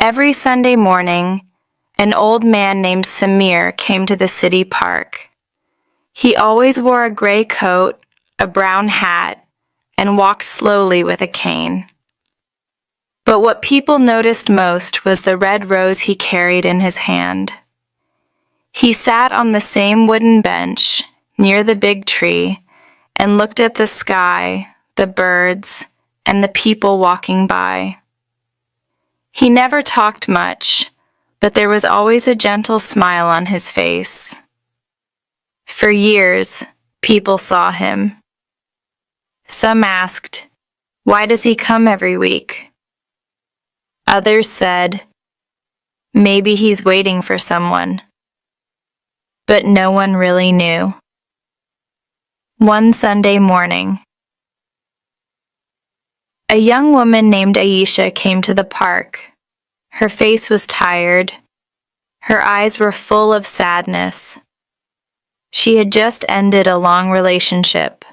Every Sunday morning, an old man named Samir came to the city park. He always wore a gray coat, a brown hat, and walked slowly with a cane. But what people noticed most was the red rose he carried in his hand. He sat on the same wooden bench near the big tree and looked at the sky, the birds, and the people walking by. He never talked much, but there was always a gentle smile on his face. For years, people saw him. Some asked, "Why does he come every week?" Others said, "Maybe he's waiting for someone." But no one really knew. One Sunday morning, a young woman named Aisha came to the park. Her face was tired. Her eyes were full of sadness. She had just ended a long relationship.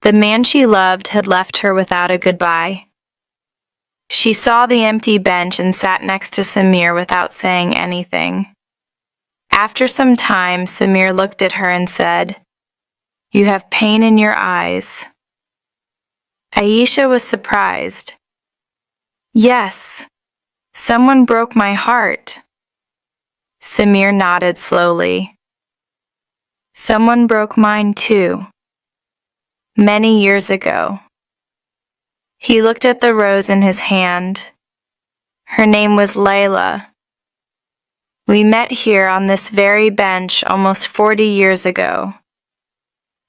The man she loved had left her without a goodbye. She saw the empty bench and sat next to Samir without saying anything. After some time, Samir looked at her and said, "You have pain in your eyes." Aisha was surprised. "Yes, someone broke my heart." Samir nodded slowly. "Someone broke mine too. Many years ago." He looked at the rose in his hand. Her name was Layla. "We met here on this very bench almost 40 years ago.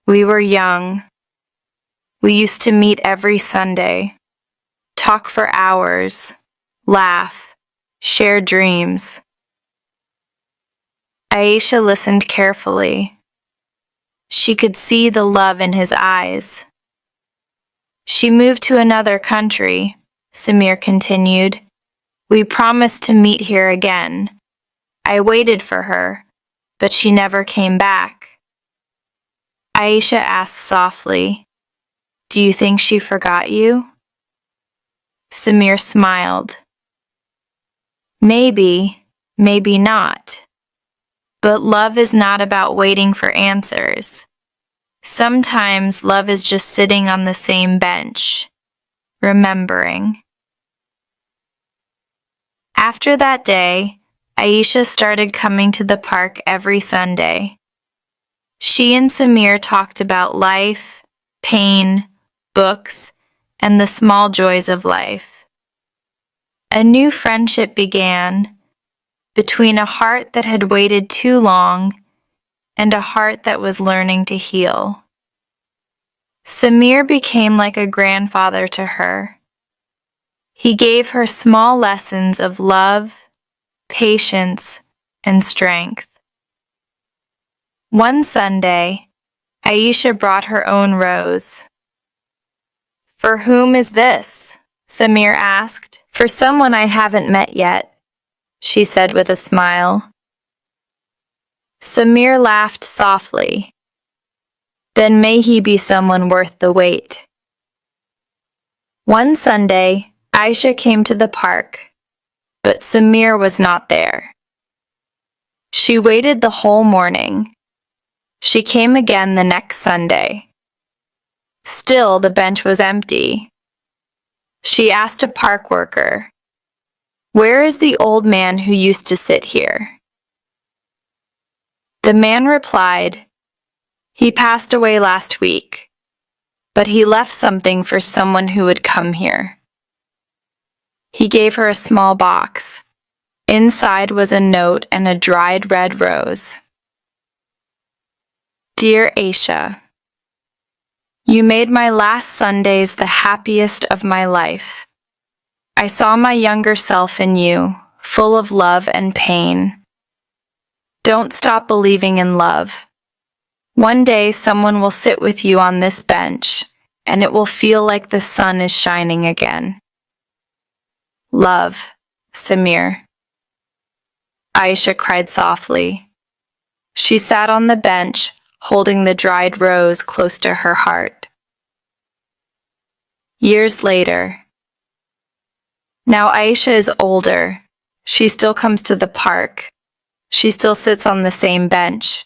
We were young. We used to meet every Sunday, talk for hours, laugh, share dreams." Aisha listened carefully. She could see the love in his eyes. "She moved to another country," Samir continued. "We promised to meet here again. I waited for her, but she never came back." Aisha asked softly, "Do you think she forgot you?" Samir smiled. "Maybe, maybe not. But love is not about waiting for answers. Sometimes love is just sitting on the same bench, remembering." After that day, Aisha started coming to the park every Sunday. She and Samir talked about life, pain, books, and the small joys of life. A new friendship began between a heart that had waited too long and a heart that was learning to heal. Samir became like a grandfather to her. He gave her small lessons of love, patience, and strength. One Sunday, Aisha brought her own rose. "For whom is this?" Samir asked. "For someone I haven't met yet," she said with a smile. Samir laughed softly. "Then may he be someone worth the wait." One Sunday, Aisha came to the park, but Samir was not there. She waited the whole morning. She came again the next Sunday. Still, the bench was empty. She asked a park worker, "Where is the old man who used to sit here?" The man replied, "He passed away last week, but he left something for someone who would come here." He gave her a small box. Inside was a note and a dried red rose. "Dear Aisha, you made my last Sundays the happiest of my life. I saw my younger self in you, full of love and pain. Don't stop believing in love. One day someone will sit with you on this bench, and it will feel like the sun is shining again. Love, Samir." Aisha cried softly. She sat on the bench, holding the dried rose close to her heart. Years later, Now Aisha is older. She still comes to the park. She still sits on the same bench.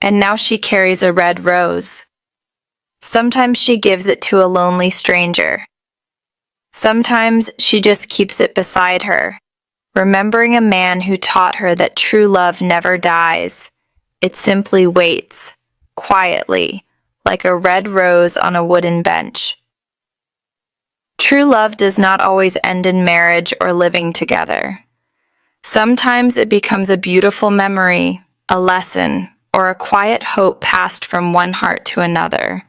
And now she carries a red rose. Sometimes she gives it to a lonely stranger. Sometimes she just keeps it beside her, remembering a man who taught her that true love never dies. It simply waits, quietly, like a red rose on a wooden bench. True love does not always end in marriage or living together. Sometimes it becomes a beautiful memory, a lesson, or a quiet hope passed from one heart to another.